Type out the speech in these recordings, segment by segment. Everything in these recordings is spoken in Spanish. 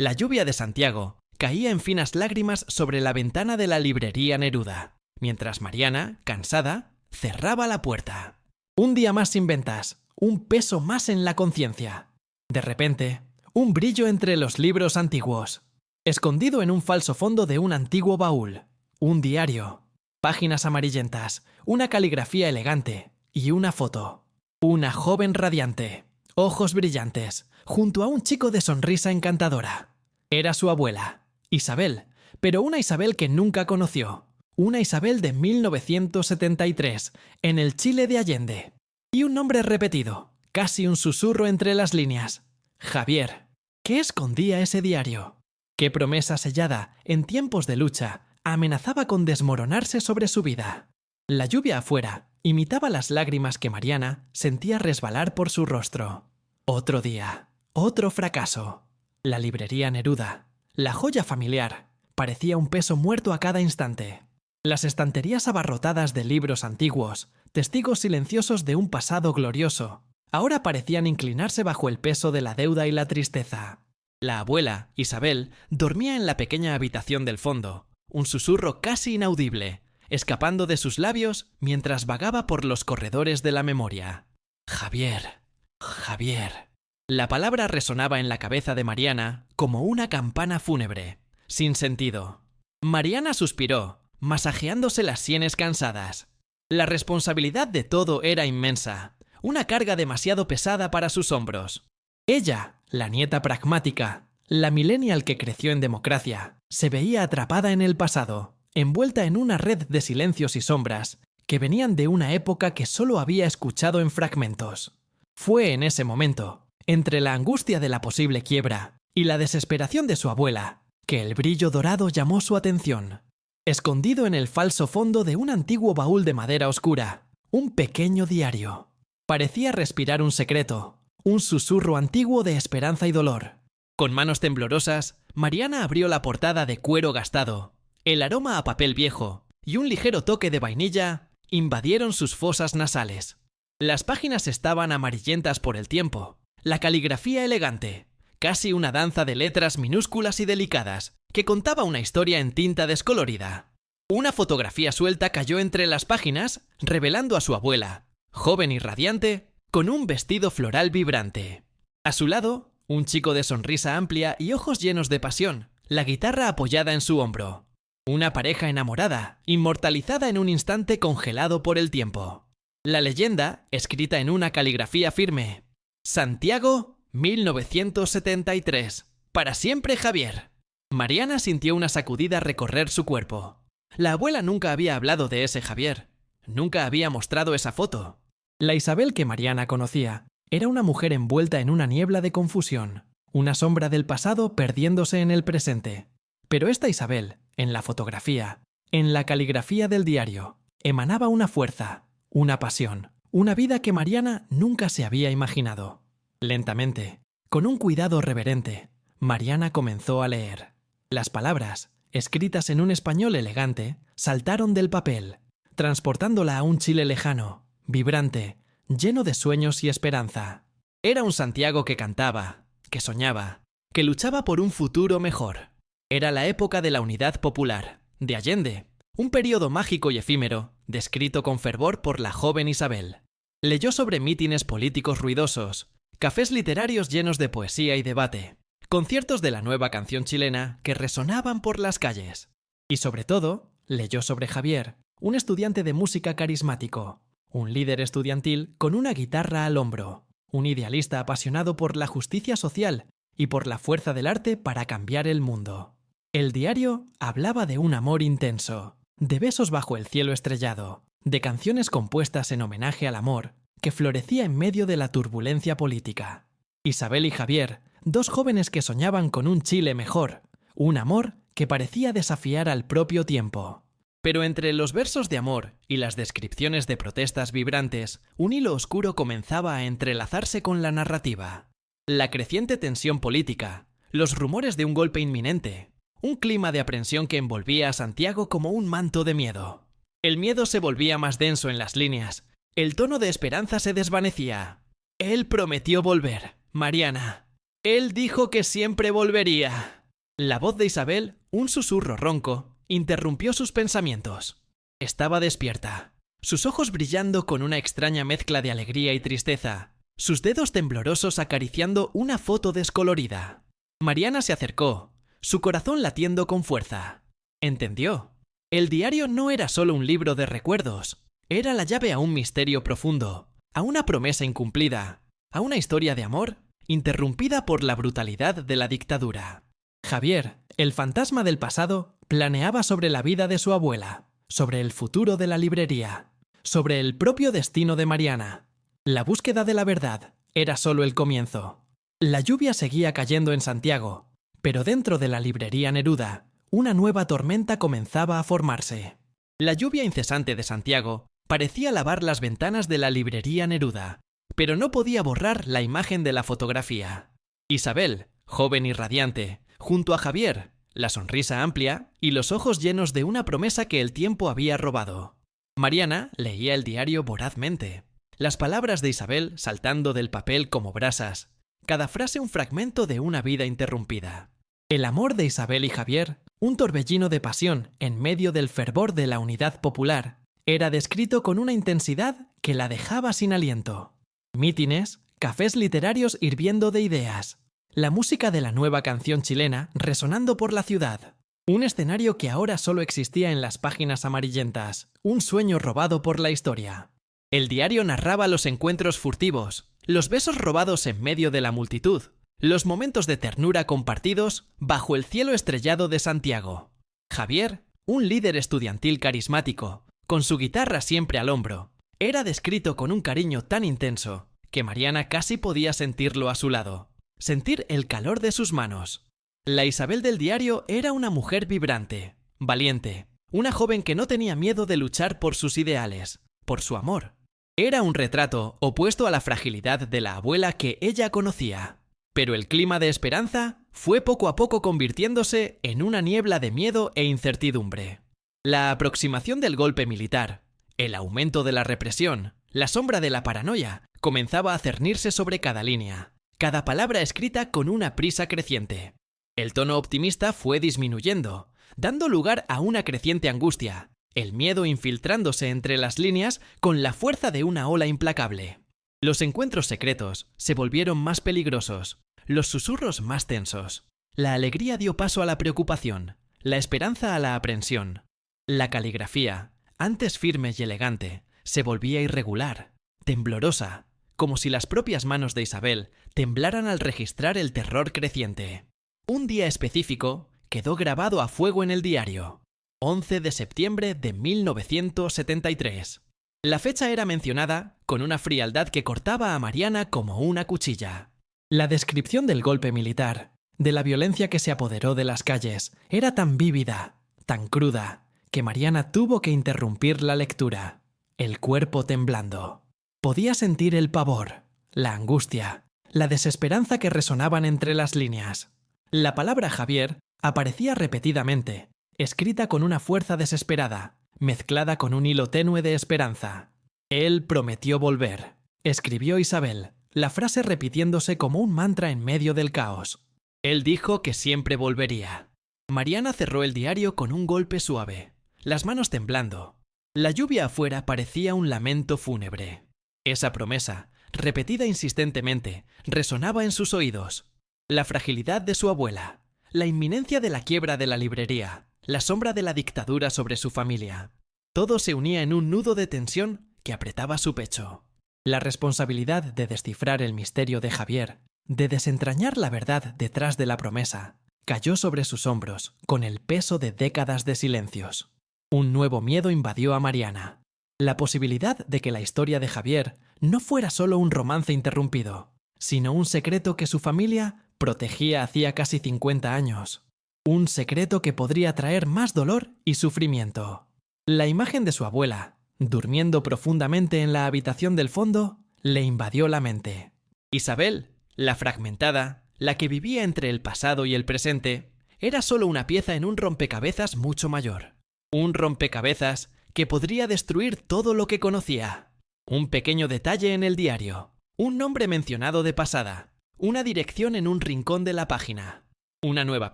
La lluvia de Santiago caía en finas lágrimas sobre la ventana de la librería Neruda, mientras Mariana, cansada, cerraba la puerta. Un día más sin ventas, un peso más en la conciencia. De repente, un brillo entre los libros antiguos. Escondido en un falso fondo de un antiguo baúl. Un diario. Páginas amarillentas, una caligrafía elegante y una foto. Una joven radiante, ojos brillantes, junto a un chico de sonrisa encantadora. Era su abuela, Isabel, pero una Isabel que nunca conoció. Una Isabel de 1973, en el Chile de Allende. Y un nombre repetido, casi un susurro entre las líneas. Javier. ¿Qué escondía ese diario? ¿Qué promesa sellada, en tiempos de lucha, amenazaba con desmoronarse sobre su vida? La lluvia afuera imitaba las lágrimas que Mariana sentía resbalar por su rostro. Otro día, otro fracaso. La librería Neruda, la joya familiar, parecía un peso muerto a cada instante. Las estanterías abarrotadas de libros antiguos, testigos silenciosos de un pasado glorioso, ahora parecían inclinarse bajo el peso de la deuda y la tristeza. La abuela, Isabel, dormía en la pequeña habitación del fondo, un susurro casi inaudible, escapando de sus labios mientras vagaba por los corredores de la memoria. Javier, Javier. La palabra resonaba en la cabeza de Mariana como una campana fúnebre, sin sentido. Mariana suspiró, masajeándose las sienes cansadas. La responsabilidad de todo era inmensa, una carga demasiado pesada para sus hombros. Ella, la nieta pragmática, la millennial que creció en democracia, se veía atrapada en el pasado, envuelta en una red de silencios y sombras que venían de una época que solo había escuchado en fragmentos. Fue en ese momento, entre la angustia de la posible quiebra y la desesperación de su abuela, que el brillo dorado llamó su atención. Escondido en el falso fondo de un antiguo baúl de madera oscura, un pequeño diario. Parecía respirar un secreto, un susurro antiguo de esperanza y dolor. Con manos temblorosas, Mariana abrió la portada de cuero gastado. El aroma a papel viejo y un ligero toque de vainilla invadieron sus fosas nasales. Las páginas estaban amarillentas por el tiempo, la caligrafía elegante, casi una danza de letras minúsculas y delicadas, que contaba una historia en tinta descolorida. Una fotografía suelta cayó entre las páginas, revelando a su abuela, joven y radiante, con un vestido floral vibrante. A su lado, un chico de sonrisa amplia y ojos llenos de pasión, la guitarra apoyada en su hombro. Una pareja enamorada, inmortalizada en un instante congelado por el tiempo. La leyenda, escrita en una caligrafía firme. Santiago, 1973. Para siempre, Javier. Mariana sintió una sacudida recorrer su cuerpo. La abuela nunca había hablado de ese Javier. Nunca había mostrado esa foto. La Isabel que Mariana conocía era una mujer envuelta en una niebla de confusión, una sombra del pasado perdiéndose en el presente. Pero esta Isabel, en la fotografía, en la caligrafía del diario, emanaba una fuerza, una pasión, una vida que Mariana nunca se había imaginado. Lentamente, con un cuidado reverente, Mariana comenzó a leer. Las palabras, escritas en un español elegante, saltaron del papel, transportándola a un Chile lejano, vibrante, lleno de sueños y esperanza. Era un Santiago que cantaba, que soñaba, que luchaba por un futuro mejor. Era la época de la unidad popular, de Allende, un período mágico y efímero, descrito con fervor por la joven Isabel. Leyó sobre mítines políticos ruidosos, cafés literarios llenos de poesía y debate, conciertos de la nueva canción chilena que resonaban por las calles. Y sobre todo, leyó sobre Javier, un estudiante de música carismático, un líder estudiantil con una guitarra al hombro, un idealista apasionado por la justicia social y por la fuerza del arte para cambiar el mundo. El diario hablaba de un amor intenso, de besos bajo el cielo estrellado, de canciones compuestas en homenaje al amor que florecía en medio de la turbulencia política. Isabel y Javier, dos jóvenes que soñaban con un Chile mejor, un amor que parecía desafiar al propio tiempo. Pero entre los versos de amor y las descripciones de protestas vibrantes, un hilo oscuro comenzaba a entrelazarse con la narrativa. La creciente tensión política, los rumores de un golpe inminente, un clima de aprensión que envolvía a Santiago como un manto de miedo. El miedo se volvía más denso en las líneas, el tono de esperanza se desvanecía. Él prometió volver, Mariana. Él dijo que siempre volvería. La voz de Isabel, un susurro ronco, interrumpió sus pensamientos. Estaba despierta, sus ojos brillando con una extraña mezcla de alegría y tristeza, sus dedos temblorosos acariciando una foto descolorida. Mariana se acercó, su corazón latiendo con fuerza. Entendió. El diario no era solo un libro de recuerdos, era la llave a un misterio profundo, a una promesa incumplida, a una historia de amor interrumpida por la brutalidad de la dictadura. Javier, el fantasma del pasado, planeaba sobre la vida de su abuela, sobre el futuro de la librería, sobre el propio destino de Mariana. La búsqueda de la verdad era solo el comienzo. La lluvia seguía cayendo en Santiago, pero dentro de la librería Neruda, una nueva tormenta comenzaba a formarse. La lluvia incesante de Santiago parecía lavar las ventanas de la librería Neruda, pero no podía borrar la imagen de la fotografía. Isabel, joven y radiante, junto a Javier, la sonrisa amplia y los ojos llenos de una promesa que el tiempo había robado. Mariana leía el diario vorazmente, las palabras de Isabel saltando del papel como brasas, cada frase un fragmento de una vida interrumpida. El amor de Isabel y Javier, un torbellino de pasión en medio del fervor de la unidad popular, era descrito con una intensidad que la dejaba sin aliento. Mítines, cafés literarios hirviendo de ideas, la música de la nueva canción chilena resonando por la ciudad. Un escenario que ahora solo existía en las páginas amarillentas, un sueño robado por la historia. El diario narraba los encuentros furtivos, los besos robados en medio de la multitud, los momentos de ternura compartidos bajo el cielo estrellado de Santiago. Javier, un líder estudiantil carismático, con su guitarra siempre al hombro, era descrito con un cariño tan intenso que Mariana casi podía sentirlo a su lado, sentir el calor de sus manos. La Isabel del diario era una mujer vibrante, valiente, una joven que no tenía miedo de luchar por sus ideales, por su amor. Era un retrato opuesto a la fragilidad de la abuela que ella conocía. Pero el clima de esperanza fue poco a poco convirtiéndose en una niebla de miedo e incertidumbre. La aproximación del golpe militar, el aumento de la represión, la sombra de la paranoia, comenzaba a cernirse sobre cada línea, cada palabra escrita con una prisa creciente. El tono optimista fue disminuyendo, dando lugar a una creciente angustia, el miedo infiltrándose entre las líneas con la fuerza de una ola implacable. Los encuentros secretos se volvieron más peligrosos, los susurros más tensos. La alegría dio paso a la preocupación, la esperanza a la aprensión. La caligrafía, antes firme y elegante, se volvía irregular, temblorosa, como si las propias manos de Isabel temblaran al registrar el terror creciente. Un día específico quedó grabado a fuego en el diario: 11 de septiembre de 1973. La fecha era mencionada con una frialdad que cortaba a Mariana como una cuchilla. La descripción del golpe militar, de la violencia que se apoderó de las calles, era tan vívida, tan cruda, que Mariana tuvo que interrumpir la lectura, el cuerpo temblando. Podía sentir el pavor, la angustia, la desesperanza que resonaban entre las líneas. La palabra Javier aparecía repetidamente, escrita con una fuerza desesperada, mezclada con un hilo tenue de esperanza. Él prometió volver, escribió Isabel, la frase repitiéndose como un mantra en medio del caos. Él dijo que siempre volvería. Mariana cerró el diario con un golpe suave, las manos temblando. La lluvia afuera parecía un lamento fúnebre. Esa promesa, repetida insistentemente, resonaba en sus oídos. La fragilidad de su abuela, la inminencia de la quiebra de la librería, la sombra de la dictadura sobre su familia. Todo se unía en un nudo de tensión que apretaba su pecho. La responsabilidad de descifrar el misterio de Javier, de desentrañar la verdad detrás de la promesa, cayó sobre sus hombros con el peso de décadas de silencios. Un nuevo miedo invadió a Mariana. La posibilidad de que la historia de Javier no fuera solo un romance interrumpido, sino un secreto que su familia protegía hacía casi 50 años. Un secreto que podría traer más dolor y sufrimiento. La imagen de su abuela, durmiendo profundamente en la habitación del fondo, le invadió la mente. Isabel, la fragmentada, la que vivía entre el pasado y el presente, era solo una pieza en un rompecabezas mucho mayor. Un rompecabezas que podría destruir todo lo que conocía. Un pequeño detalle en el diario, un nombre mencionado de pasada, una dirección en un rincón de la página, una nueva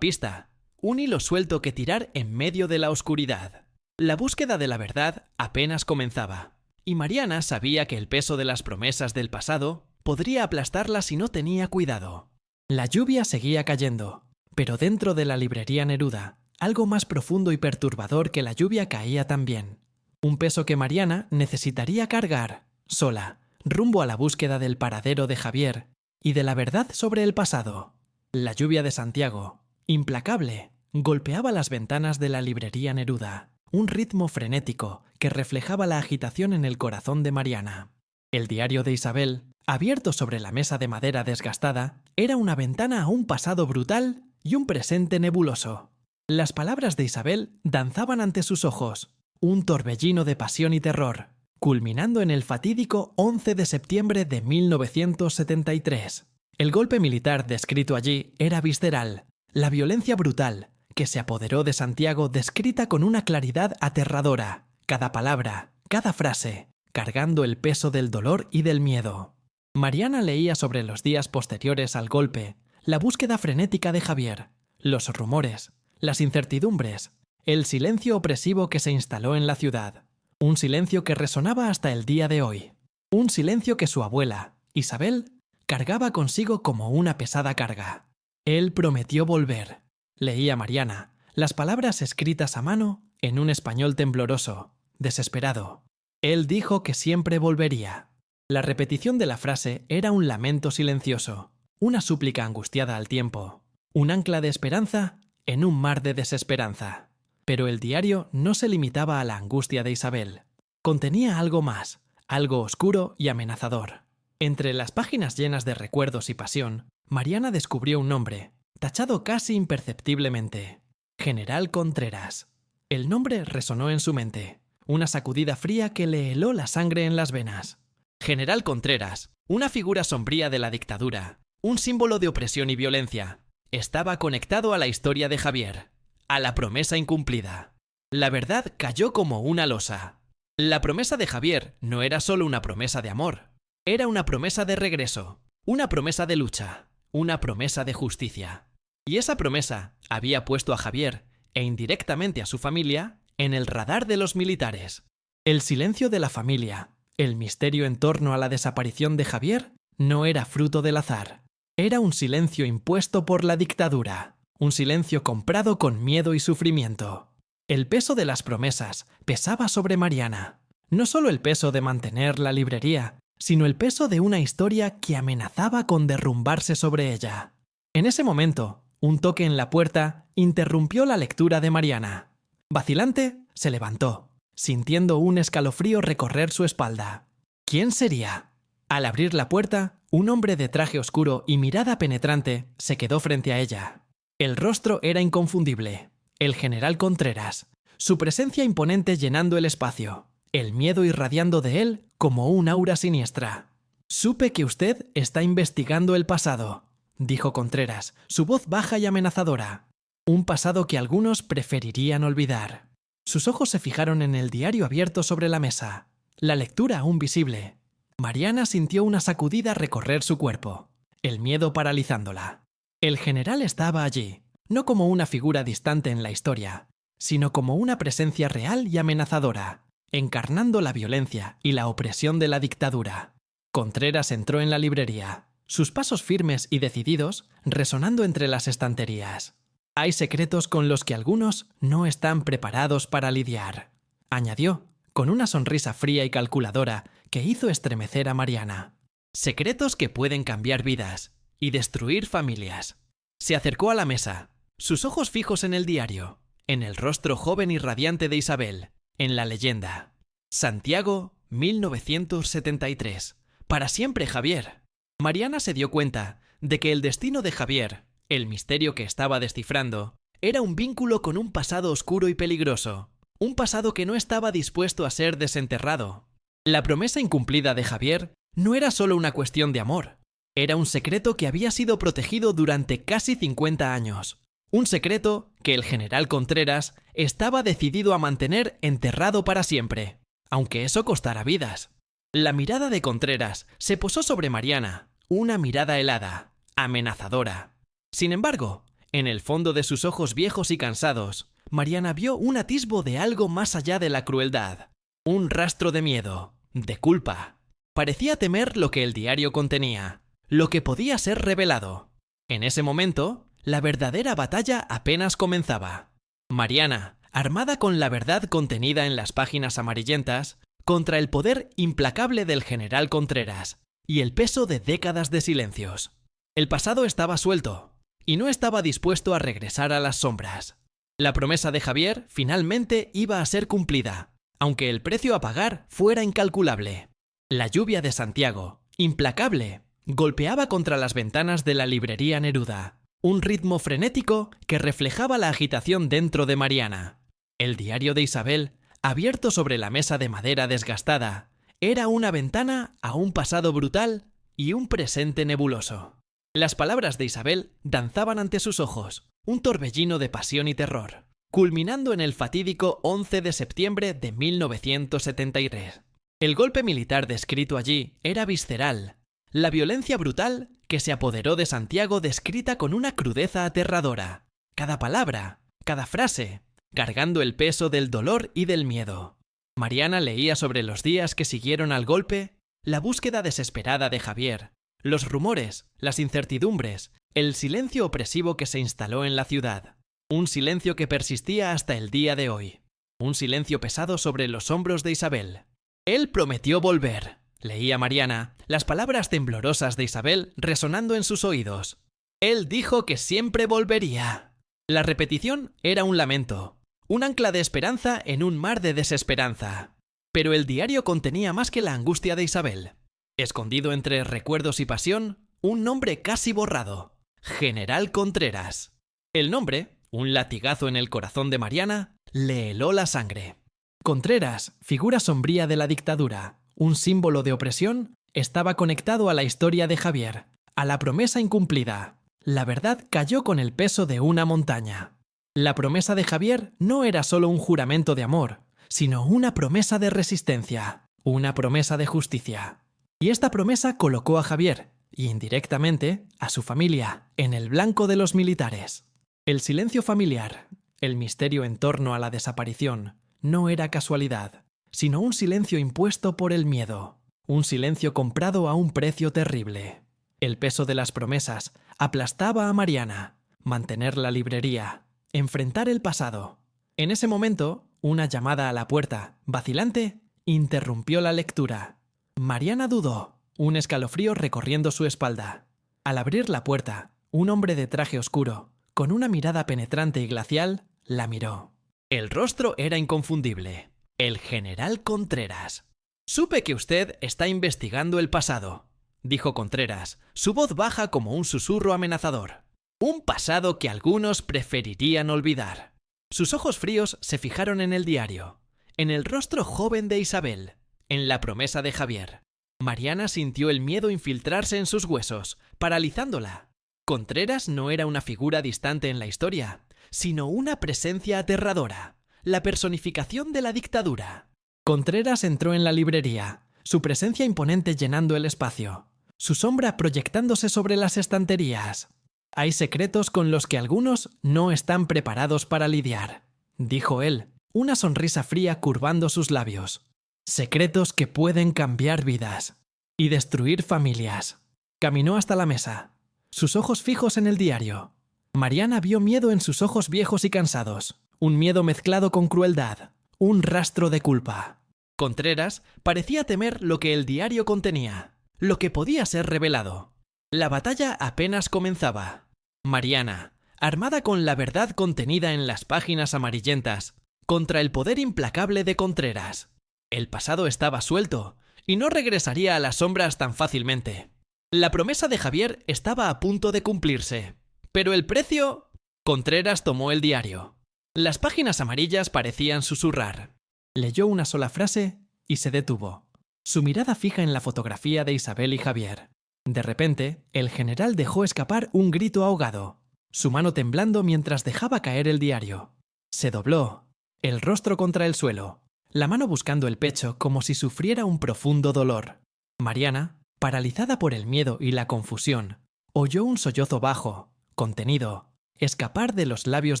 pista, un hilo suelto que tirar en medio de la oscuridad. La búsqueda de la verdad apenas comenzaba, y Mariana sabía que el peso de las promesas del pasado podría aplastarla si no tenía cuidado. La lluvia seguía cayendo, pero dentro de la librería Neruda, algo más profundo y perturbador que la lluvia caía también. Un peso que Mariana necesitaría cargar, sola, rumbo a la búsqueda del paradero de Javier y de la verdad sobre el pasado. La lluvia de Santiago, implacable, golpeaba las ventanas de la librería Neruda, un ritmo frenético que reflejaba la agitación en el corazón de Mariana. El diario de Isabel, abierto sobre la mesa de madera desgastada, era una ventana a un pasado brutal y un presente nebuloso. Las palabras de Isabel danzaban ante sus ojos, un torbellino de pasión y terror, culminando en el fatídico 11 de septiembre de 1973. El golpe militar descrito allí era visceral, la violencia brutal, que se apoderó de Santiago descrita con una claridad aterradora, cada palabra, cada frase, cargando el peso del dolor y del miedo. Mariana leía sobre los días posteriores al golpe, la búsqueda frenética de Javier, los rumores, las incertidumbres, el silencio opresivo que se instaló en la ciudad. Un silencio que resonaba hasta el día de hoy. Un silencio que su abuela, Isabel, cargaba consigo como una pesada carga. Él prometió volver. Leía Mariana, las palabras escritas a mano en un español tembloroso, desesperado. Él dijo que siempre volvería. La repetición de la frase era un lamento silencioso, una súplica angustiada al tiempo, un ancla de esperanza en un mar de desesperanza. Pero el diario no se limitaba a la angustia de Isabel. Contenía algo más, algo oscuro y amenazador. Entre las páginas llenas de recuerdos y pasión, Mariana descubrió un nombre, tachado casi imperceptiblemente: General Contreras. El nombre resonó en su mente, una sacudida fría que le heló la sangre en las venas. General Contreras, una figura sombría de la dictadura, un símbolo de opresión y violencia, estaba conectado a la historia de Javier, a la promesa incumplida. La verdad cayó como una losa. La promesa de Javier no era solo una promesa de amor, era una promesa de regreso, una promesa de lucha, una promesa de justicia. Y esa promesa había puesto a Javier, e indirectamente a su familia, en el radar de los militares. El silencio de la familia, el misterio en torno a la desaparición de Javier, no era fruto del azar. Era un silencio impuesto por la dictadura, un silencio comprado con miedo y sufrimiento. El peso de las promesas pesaba sobre Mariana. No solo el peso de mantener la librería, sino el peso de una historia que amenazaba con derrumbarse sobre ella. En ese momento, un toque en la puerta interrumpió la lectura de Mariana. Vacilante, se levantó, sintiendo un escalofrío recorrer su espalda. ¿Quién sería? Al abrir la puerta, un hombre de traje oscuro y mirada penetrante se quedó frente a ella. El rostro era inconfundible. El general Contreras, su presencia imponente llenando el espacio, el miedo irradiando de él como un aura siniestra. «Supe que usted está investigando el pasado», dijo Contreras, su voz baja y amenazadora. Un pasado que algunos preferirían olvidar. Sus ojos se fijaron en el diario abierto sobre la mesa, la lectura aún visible. Mariana sintió una sacudida recorrer su cuerpo, el miedo paralizándola. El general estaba allí, no como una figura distante en la historia, sino como una presencia real y amenazadora, encarnando la violencia y la opresión de la dictadura. Contreras entró en la librería, sus pasos firmes y decididos resonando entre las estanterías. Hay secretos con los que algunos no están preparados para lidiar, añadió, con una sonrisa fría y calculadora que hizo estremecer a Mariana. Secretos que pueden cambiar vidas y destruir familias. Se acercó a la mesa, sus ojos fijos en el diario, en el rostro joven y radiante de Isabel, en la leyenda. Santiago, 1973. Para siempre, Javier. Mariana se dio cuenta de que el destino de Javier, el misterio que estaba descifrando, era un vínculo con un pasado oscuro y peligroso, un pasado que no estaba dispuesto a ser desenterrado. La promesa incumplida de Javier no era solo una cuestión de amor, era un secreto que había sido protegido durante casi 50 años. Un secreto que el general Contreras estaba decidido a mantener enterrado para siempre, aunque eso costara vidas. La mirada de Contreras se posó sobre Mariana, una mirada helada, amenazadora. Sin embargo, en el fondo de sus ojos viejos y cansados, Mariana vio un atisbo de algo más allá de la crueldad. Un rastro de miedo, de culpa. Parecía temer lo que el diario contenía, lo que podía ser revelado. En ese momento, la verdadera batalla apenas comenzaba. Mariana, armada con la verdad contenida en las páginas amarillentas, contra el poder implacable del general Contreras y el peso de décadas de silencios. El pasado estaba suelto y no estaba dispuesto a regresar a las sombras. La promesa de Javier finalmente iba a ser cumplida, aunque el precio a pagar fuera incalculable. La lluvia de Santiago, implacable, golpeaba contra las ventanas de la librería Neruda, un ritmo frenético que reflejaba la agitación dentro de Mariana. El diario de Isabel, abierto sobre la mesa de madera desgastada, era una ventana a un pasado brutal y un presente nebuloso. Las palabras de Isabel danzaban ante sus ojos, un torbellino de pasión y terror, culminando en el fatídico 11 de septiembre de 1973. El golpe militar descrito allí era visceral, la violencia brutal que se apoderó de Santiago descrita con una crudeza aterradora, cada palabra, cada frase, cargando el peso del dolor y del miedo. Mariana leía sobre los días que siguieron al golpe, la búsqueda desesperada de Javier, los rumores, las incertidumbres, el silencio opresivo que se instaló en la ciudad. Un silencio que persistía hasta el día de hoy. Un silencio pesado sobre los hombros de Isabel. Él prometió volver, leía Mariana, las palabras temblorosas de Isabel resonando en sus oídos. Él dijo que siempre volvería. La repetición era un lamento, un ancla de esperanza en un mar de desesperanza. Pero el diario contenía más que la angustia de Isabel. Escondido entre recuerdos y pasión, un nombre casi borrado. General Contreras. El nombre, un latigazo en el corazón de Mariana, le heló la sangre. Contreras, figura sombría de la dictadura, un símbolo de opresión, estaba conectado a la historia de Javier, a la promesa incumplida. La verdad cayó con el peso de una montaña. La promesa de Javier no era solo un juramento de amor, sino una promesa de resistencia, una promesa de justicia. Y esta promesa colocó a Javier, y indirectamente a su familia, en el blanco de los militares. El silencio familiar, el misterio en torno a la desaparición, no era casualidad, sino un silencio impuesto por el miedo, un silencio comprado a un precio terrible. El peso de las promesas aplastaba a Mariana, mantener la librería, enfrentar el pasado. En ese momento, una llamada a la puerta, vacilante, interrumpió la lectura. Mariana dudó, un escalofrío recorriendo su espalda. Al abrir la puerta, un hombre de traje oscuro, con una mirada penetrante y glacial, la miró. El rostro era inconfundible. El general Contreras. Supe que usted está investigando el pasado, dijo Contreras, su voz baja como un susurro amenazador. Un pasado que algunos preferirían olvidar. Sus ojos fríos se fijaron en el diario, en el rostro joven de Isabel, en la promesa de Javier. Mariana sintió el miedo infiltrarse en sus huesos, paralizándola. Contreras no era una figura distante en la historia, sino una presencia aterradora, la personificación de la dictadura. Contreras entró en la librería, su presencia imponente llenando el espacio, su sombra proyectándose sobre las estanterías. Hay secretos con los que algunos no están preparados para lidiar, dijo él, una sonrisa fría curvando sus labios. Secretos que pueden cambiar vidas y destruir familias. Caminó hasta la mesa, sus ojos fijos en el diario. Mariana vio miedo en sus ojos viejos y cansados, un miedo mezclado con crueldad, un rastro de culpa. Contreras parecía temer lo que el diario contenía, lo que podía ser revelado. La batalla apenas comenzaba. Mariana, armada con la verdad contenida en las páginas amarillentas, contra el poder implacable de Contreras. El pasado estaba suelto y no regresaría a las sombras tan fácilmente. La promesa de Javier estaba a punto de cumplirse, pero el precio... Contreras tomó el diario. Las páginas amarillas parecían susurrar. Leyó una sola frase y se detuvo, su mirada fija en la fotografía de Isabel y Javier. De repente, el general dejó escapar un grito ahogado, su mano temblando mientras dejaba caer el diario. Se dobló, el rostro contra el suelo, la mano buscando el pecho como si sufriera un profundo dolor. Mariana, paralizada por el miedo y la confusión, oyó un sollozo bajo, contenido, escapar de los labios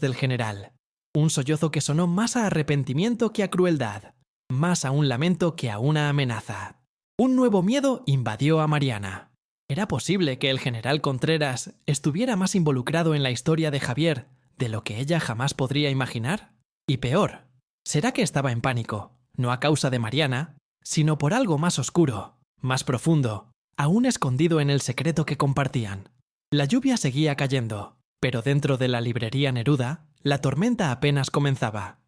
del general. Un sollozo que sonó más a arrepentimiento que a crueldad, más a un lamento que a una amenaza. Un nuevo miedo invadió a Mariana. ¿Era posible que el general Contreras estuviera más involucrado en la historia de Javier de lo que ella jamás podría imaginar? Y peor, ¿será que estaba en pánico, no a causa de Mariana, sino por algo más oscuro, más profundo, aún escondido en el secreto que compartían? La lluvia seguía cayendo, pero dentro de la librería Neruda, la tormenta apenas comenzaba.